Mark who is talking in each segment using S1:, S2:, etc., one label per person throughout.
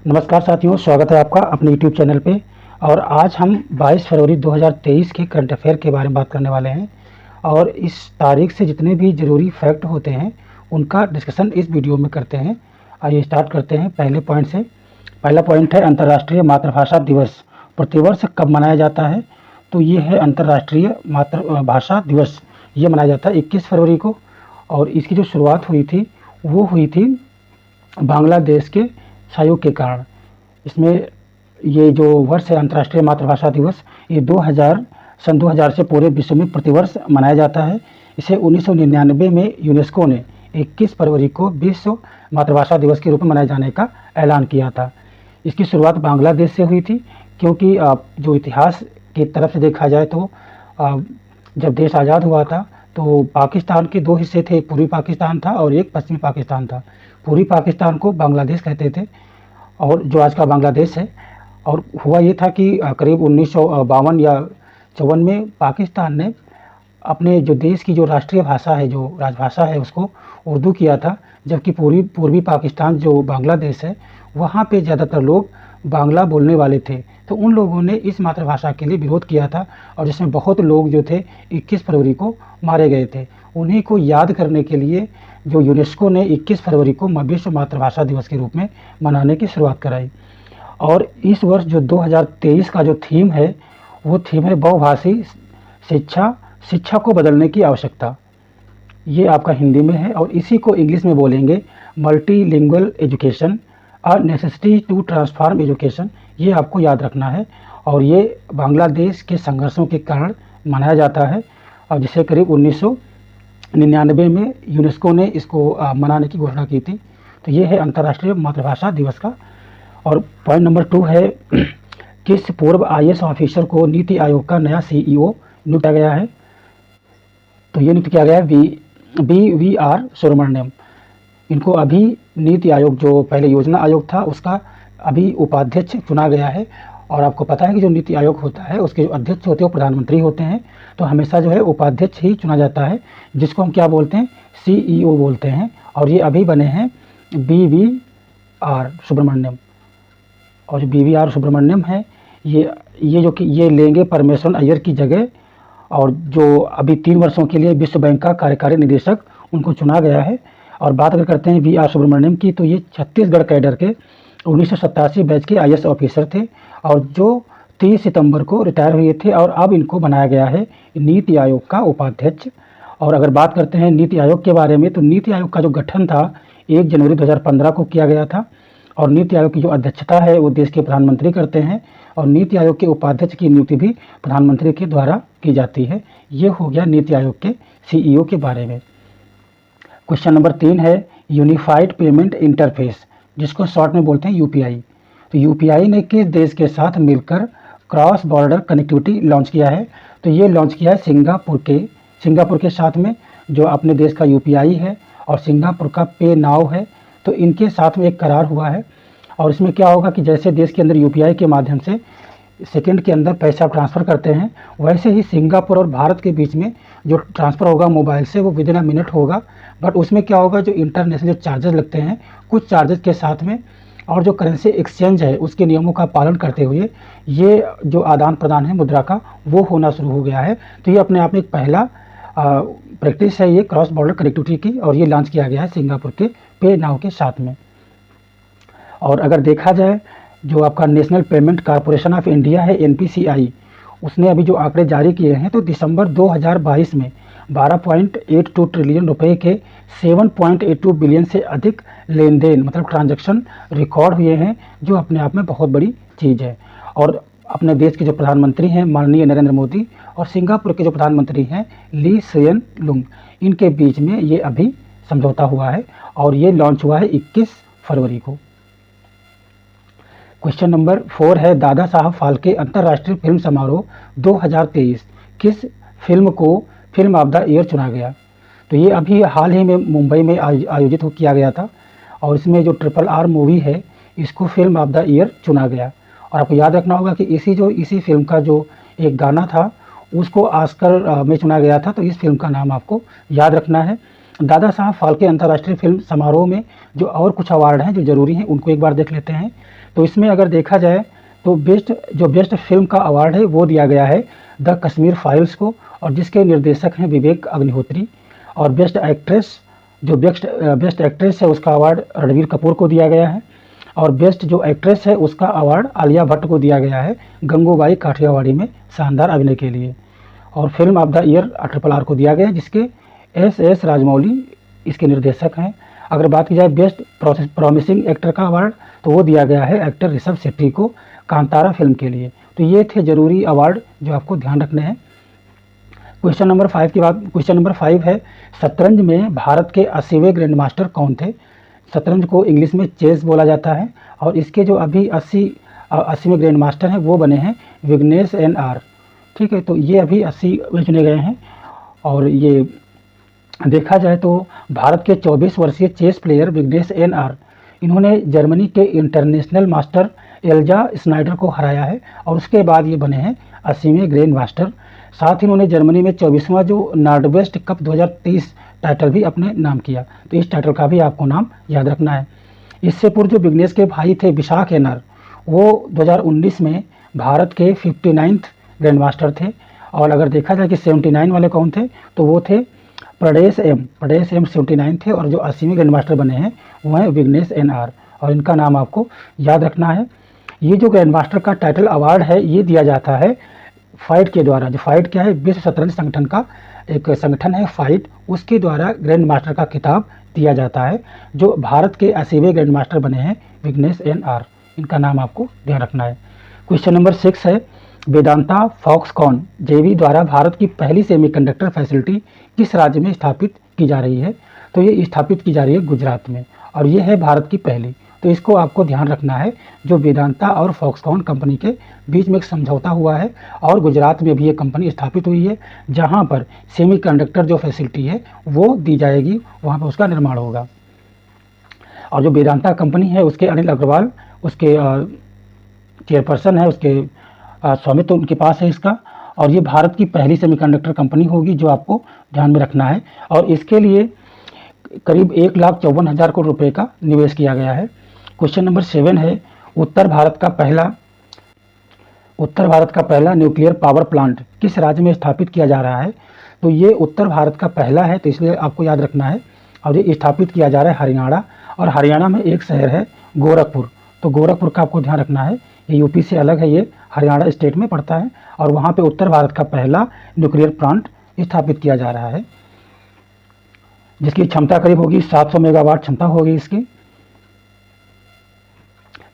S1: नमस्कार साथियों, स्वागत है आपका अपने यूट्यूब चैनल पे। और आज हम 22 फरवरी 2023 के करंट अफेयर के बारे में बात करने वाले हैं। और इस तारीख से जितने भी ज़रूरी फैक्ट होते हैं उनका डिस्कशन इस वीडियो में करते हैं। आइए स्टार्ट करते हैं पहले पॉइंट से। पहला पॉइंट है अंतर्राष्ट्रीय मातृभाषा दिवस प्रतिवर्ष कब मनाया जाता है। तो ये है अंतर्राष्ट्रीय मातृभाषा दिवस, ये मनाया जाता है 21 फरवरी को। और इसकी जो शुरुआत हुई थी वो हुई थी बांग्लादेश के सहयोग के कारण। इसमें ये जो वर्ष है अंतर्राष्ट्रीय मातृभाषा दिवस, ये 2000 से पूरे विश्व में प्रतिवर्ष मनाया जाता है। इसे 1999 में यूनेस्को ने 21 फरवरी को विश्व मातृभाषा दिवस के रूप में मनाए जाने का ऐलान किया था। इसकी शुरुआत बांग्लादेश से हुई थी, क्योंकि जो इतिहास की तरफ से देखा जाए तो जब देश आज़ाद हुआ था तो पाकिस्तान के दो हिस्से थे, पूर्वी पाकिस्तान था और एक पश्चिमी पाकिस्तान था। पूर्वी पाकिस्तान को बांग्लादेश कहते थे और जो आज का बांग्लादेश है। और हुआ ये था कि करीब 1952 या 54 में पाकिस्तान ने अपने जो देश की जो राष्ट्रीय भाषा है, जो राजभाषा है, उसको उर्दू किया था। जबकि पूर्वी पाकिस्तान जो बांग्लादेश है वहाँ पे ज़्यादातर लोग बांग्ला बोलने वाले थे, तो उन लोगों ने इस मातृभाषा के लिए विरोध किया था और जिसमें बहुत लोग जो थे 21 फरवरी को मारे गए थे। उन्हीं को याद करने के लिए जो यूनेस्को ने 21 फरवरी को विश्व मातृभाषा दिवस के रूप में मनाने की शुरुआत कराई। और इस वर्ष जो 2023 का जो थीम है वो थीम है बहुभाषी शिक्षा को बदलने की आवश्यकता। ये आपका हिंदी में है और इसी को इंग्लिश में बोलेंगे multilingual education, a necessity to transform education. ये आपको याद रखना है और ये बांग्लादेश के संघर्षों के कारण मनाया जाता है और जिसे करीब 1999 में यूनेस्को ने इसको मनाने की घोषणा की थी। तो ये है अंतर्राष्ट्रीय मातृभाषा दिवस का। और पॉइंट नंबर 2 है किस पूर्व IAS ऑफिसर को नीति आयोग का नया CEO नियुक्त किया गया है। तो ये नियुक्त किया गया है BVR सुब्रमण्यम। इनको अभी नीति आयोग, जो पहले योजना आयोग था, उसका अभी उपाध्यक्ष चुना गया है। और आपको पता है कि जो नीति आयोग होता है उसके जो अध्यक्ष होते हैं वो प्रधानमंत्री होते हैं, तो हमेशा जो है उपाध्यक्ष ही चुना जाता है, जिसको हम क्या बोलते हैं, CEO बोलते हैं। और ये अभी बने हैं BVR सुब्रमण्यम। और जो BVR सुब्रमण्यम है ये लेंगे परमेश्वरन अय्यर की जगह। और जो अभी 3 वर्षों के लिए विश्व बैंक का कार्यकारी निदेशक उनको चुना गया है। और बात अगर करते हैं BR सुब्रमण्यम की, तो ये छत्तीसगढ़ कैडर के 1987 बैच के IAS ऑफिसर थे और जो 30 सितंबर को रिटायर हुए थे। और अब इनको बनाया गया है नीति आयोग का उपाध्यक्ष। और अगर बात करते हैं नीति आयोग के बारे में, तो नीति आयोग का जो गठन था 1 जनवरी 2015 को किया गया था। और नीति आयोग की जो अध्यक्षता है वो देश के प्रधानमंत्री करते हैं और नीति आयोग के उपाध्यक्ष की नियुक्ति भी प्रधानमंत्री के द्वारा की जाती है। ये हो गया नीति आयोग के CEO के बारे में। क्वेश्चन नंबर 3 है यूनिफाइड पेमेंट इंटरफेस, जिसको शॉर्ट में बोलते हैं UPI। तो UPI ने किस देश के साथ मिलकर क्रॉस बॉर्डर कनेक्टिविटी लॉन्च किया है। तो ये लॉन्च किया है सिंगापुर के साथ में, जो अपने देश का UPI है और सिंगापुर का पे नाउ है। तो इनके साथ में एक करार हुआ है। और इसमें क्या होगा कि जैसे देश के अंदर UPI के माध्यम से सेकंड के अंदर पैसा ट्रांसफ़र करते हैं, वैसे ही सिंगापुर और भारत के बीच में जो ट्रांसफ़र होगा मोबाइल से वो विदिन अ मिनट होगा। बट उसमें क्या होगा, जो इंटरनेशनल चार्जेस लगते हैं कुछ चार्जेस के साथ में, और जो करेंसी एक्सचेंज है उसके नियमों का पालन करते हुए ये जो आदान प्रदान है मुद्रा का वो होना शुरू हो गया है। तो ये अपने आप में एक पहला प्रैक्टिस है ये क्रॉस बॉर्डर कनेक्टिविटी की, और ये लॉन्च किया गया है सिंगापुर के पे नाउ के साथ में। और अगर देखा जाए जो आपका national payment corporation of India है NPCI, उसने अभी जो आंकड़े जारी किए हैं तो दिसंबर 2022 में 12.82 ट्रिलियन रुपए के 7.82 बिलियन से अधिक लेन देन मतलब ट्रांजैक्शन रिकॉर्ड हुए हैं, जो अपने आप में बहुत बड़ी चीज़ है। और अपने देश के जो प्रधानमंत्री हैं माननीय नरेंद्र मोदी और सिंगापुर के जो प्रधानमंत्री हैं ली सिएन लुंग, इनके बीच में ये अभी समझौता हुआ है और ये लॉन्च हुआ है 21 फरवरी को। क्वेश्चन नंबर 4 है दादा साहब फाल्के अंतर्राष्ट्रीय फिल्म समारोह 2023 किस फिल्म को फिल्म ऑफ द ईयर चुना गया। तो ये अभी हाल ही में मुंबई में आयोजित किया गया था और इसमें जो RRR मूवी है इसको फिल्म ऑफ द ईयर चुना गया। और आपको याद रखना होगा कि इसी फिल्म का जो एक गाना था उसको ऑस्कर में चुना गया था, तो इस फिल्म का नाम आपको याद रखना है। दादा साहब फाल्के अंतर्राष्ट्रीय फिल्म समारोह में जो और कुछ अवार्ड हैं जो ज़रूरी हैं उनको एक बार देख लेते हैं। तो इसमें अगर देखा जाए तो बेस्ट फिल्म का अवार्ड है वो दिया गया है द कश्मीर फाइल्स को, और जिसके निर्देशक हैं विवेक अग्निहोत्री। और बेस्ट एक्ट्रेस है उसका अवार्ड रणबीर कपूर को दिया गया है। और बेस्ट जो एक्ट्रेस है उसका अवार्ड आलिया भट्ट को दिया गया है गंगूबाई काठियावाड़ी में शानदार अभिनय के लिए। और film of the year RRR को दिया गया है, जिसके S राजमौली इसके निर्देशक हैं। अगर बात की जाए बेस्ट प्रॉमिसिंग एक्टर का अवार्ड, तो वो दिया गया है एक्टर ऋषभ शेट्टी को कांतारा फिल्म के लिए। तो ये थे जरूरी अवार्ड जो आपको ध्यान रखने हैं। क्वेश्चन नंबर 5 की बात, क्वेश्चन नंबर 5 है शतरंज में भारत के 80वें ग्रैंड मास्टर कौन थे। शतरंज को इंग्लिश में चेस बोला जाता है, और इसके जो अभी 80वें ग्रैंड मास्टर हैं वो बने हैं विघ्नेश NR। ठीक है, तो ये अभी 80 में चुने गए हैं। और ये देखा जाए तो भारत के 24 वर्षीय चेस प्लेयर विघ्नेश NR, इन्होंने जर्मनी के इंटरनेशनल मास्टर एल्जा स्नाइडर को हराया है, और उसके बाद ये बने हैं 80वें ग्रैंड मास्टर। साथ ही इन्होंने जर्मनी में 24वां जो नॉर्डवेस्ट कप 2023 टाइटल भी अपने नाम किया। तो इस टाइटल का भी आपको नाम याद रखना है। इससे पूर्व जो विघ्नेश के भाई थे विशाख NR, वो 2019 में भारत के 59th ग्रैंड मास्टर थे। और अगर देखा जाए कि 79 वाले कौन थे, तो वो थे प्रदेश M 79 थे, और जो 80वें ग्रैंड मास्टर बने हैं वो हैं विघ्नेश NR, और इनका नाम आपको याद रखना है। ये जो ग्रैंड मास्टर का टाइटल अवार्ड है ये दिया जाता है फाइट के द्वारा। जो फाइट क्या है, विश्व शतरंज संगठन का एक संगठन है फाइट, उसके द्वारा ग्रैंड मास्टर का खिताब दिया जाता है। जो भारत के 80वें ग्रैंड मास्टर बने हैं विघ्नेश NR, इनका नाम आपको ध्यान रखना है। क्वेश्चन नंबर 6 है वेदांता फॉक्सकॉन JV द्वारा भारत की पहली सेमीकंडक्टर फैसिलिटी किस राज्य में स्थापित की जा रही है। तो ये स्थापित की जा रही है गुजरात में, और ये है भारत की पहली। तो इसको आपको ध्यान रखना है। जो वेदांता और फॉक्सकॉन कंपनी के बीच में एक समझौता हुआ है, और गुजरात में भी ये कंपनी स्थापित हुई है, जहाँ पर सेमीकंडक्टर जो फैसिलिटी है वो दी जाएगी, वहाँ पर उसका निर्माण होगा। और जो वेदांता कंपनी है उसके अनिल अग्रवाल उसके चेयरपर्सन है, उसके स्वामित्व उनके पास है इसका। और ये भारत की पहली सेमीकंडक्टर कंपनी होगी, जो आपको ध्यान में रखना है। और इसके लिए करीब 1,54,000 करोड़ रुपए का निवेश किया गया है। क्वेश्चन नंबर 7 है उत्तर भारत का पहला न्यूक्लियर पावर प्लांट किस राज्य में स्थापित किया जा रहा है। तो ये उत्तर भारत का पहला है, तो इसलिए आपको याद रखना है। और ये स्थापित किया जा रहा है हरियाणा, और हरियाणा में एक शहर है गोरखपुर। तो गोरखपुर का आपको ध्यान रखना है, ये यूपी से अलग है, ये हरियाणा स्टेट में पड़ता है, और वहाँ पे उत्तर भारत का पहला न्यूक्लियर प्लांट स्थापित किया जा रहा है, जिसकी क्षमता करीब होगी 700 मेगावाट क्षमता होगी इसकी।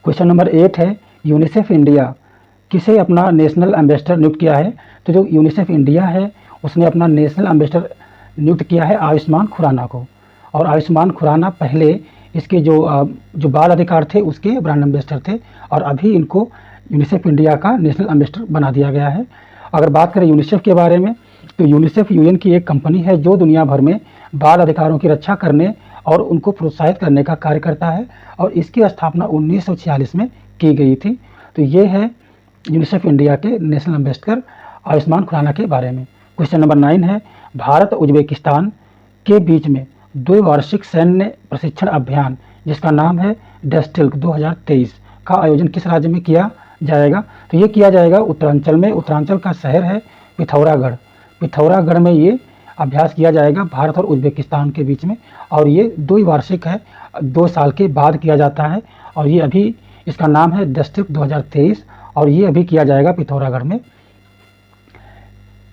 S1: क्वेश्चन नंबर 8 है यूनिसेफ इंडिया किसे अपना नेशनल एम्बेसडर नियुक्त किया है। तो जो यूनिसेफ इंडिया है उसने अपना नेशनल एम्बेसडर नियुक्त किया है आयुष्मान खुराना को। और आयुष्मान खुराना पहले इसके जो बाल अधिकार थे उसके ब्रांड एम्बेसडर थे, और अभी इनको यूनिसेफ इंडिया का नेशनल एम्बेसडर बना दिया गया है। अगर बात करें यूनिसेफ के बारे में, तो यूनिसेफ UN की एक कंपनी है जो दुनिया भर में बाल अधिकारों की रक्षा करने और उनको प्रोत्साहित करने का कार्य करता है, और इसकी स्थापना 1946 में की गई थी। तो ये है यूनिसेफ इंडिया के नेशनल एम्बेसडर आयुष्मान खुराना के बारे में। क्वेश्चन नंबर 9 है भारत उज्बेकिस्तान के बीच में द्विवार्षिक सैन्य प्रशिक्षण अभियान जिसका नाम है डेस्टिल्क 2023 का आयोजन किस राज्य में किया जाएगा। तो ये किया जाएगा उत्तरांचल में। उत्तरांचल का शहर है पिथौरागढ़। पिथौरागढ़ में ये अभ्यास किया जाएगा भारत और उज्बेकिस्तान के बीच में, और ये द्विवार्षिक है, 2 साल के बाद किया जाता है। और ये अभी इसका नाम है डेस्टिल्क 2023, और ये अभी किया जाएगा पिथौरागढ़ में।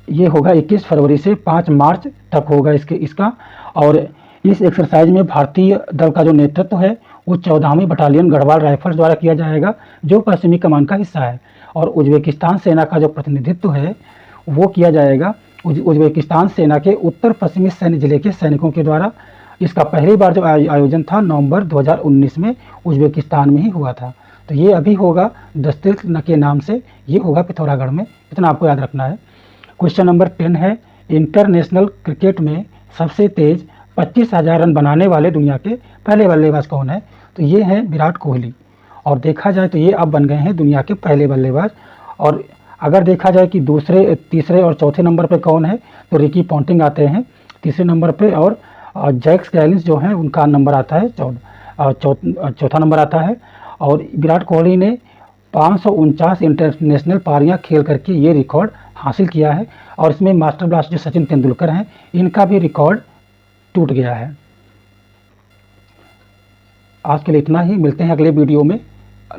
S1: ये होगा 21 फरवरी से 5 मार्च तक होगा इसका। और इस एक्सरसाइज में भारतीय दल का जो नेतृत्व है वो 14वीं बटालियन गढ़वाल राइफल्स द्वारा किया जाएगा, जो पश्चिमी कमान का हिस्सा है। और उज्बेकिस्तान सेना का जो प्रतिनिधित्व है वो किया जाएगा उज्बेकिस्तान सेना के उत्तर पश्चिमी सैन्य जिले के सैनिकों के द्वारा। इसका पहली बार जो आयोजन था नवंबर 2019 में उज्बेकिस्तान में ही हुआ था। तो ये अभी होगा डेस्टिल्क के नाम से, ये होगा पिथौरागढ़ में। इतना आपको याद रखना है। क्वेश्चन नंबर 10 है इंटरनेशनल क्रिकेट में सबसे तेज 25,000 रन बनाने वाले दुनिया के पहले बल्लेबाज कौन है। तो ये हैं विराट कोहली। और देखा जाए तो ये अब बन गए हैं दुनिया के पहले बल्लेबाज। और अगर देखा जाए कि दूसरे, तीसरे और चौथे नंबर पे कौन है, तो रिकी पॉन्टिंग आते हैं तीसरे नंबर पे, और जैक्स गैलिस जो हैं उनका नंबर आता है चौथा नंबर आता है। और विराट कोहली ने 549 इंटरनेशनल पारियां खेल करके ये रिकॉर्ड हासिल किया है। और इसमें मास्टर ब्लास्ट जो सचिन तेंदुलकर हैं, इनका भी रिकॉर्ड टूट गया है। आज के लिए इतना ही, मिलते हैं अगले वीडियो में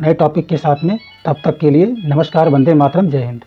S1: नए टॉपिक के साथ में। तब तक के लिए नमस्कार, वंदे मातरम, जय हिंद।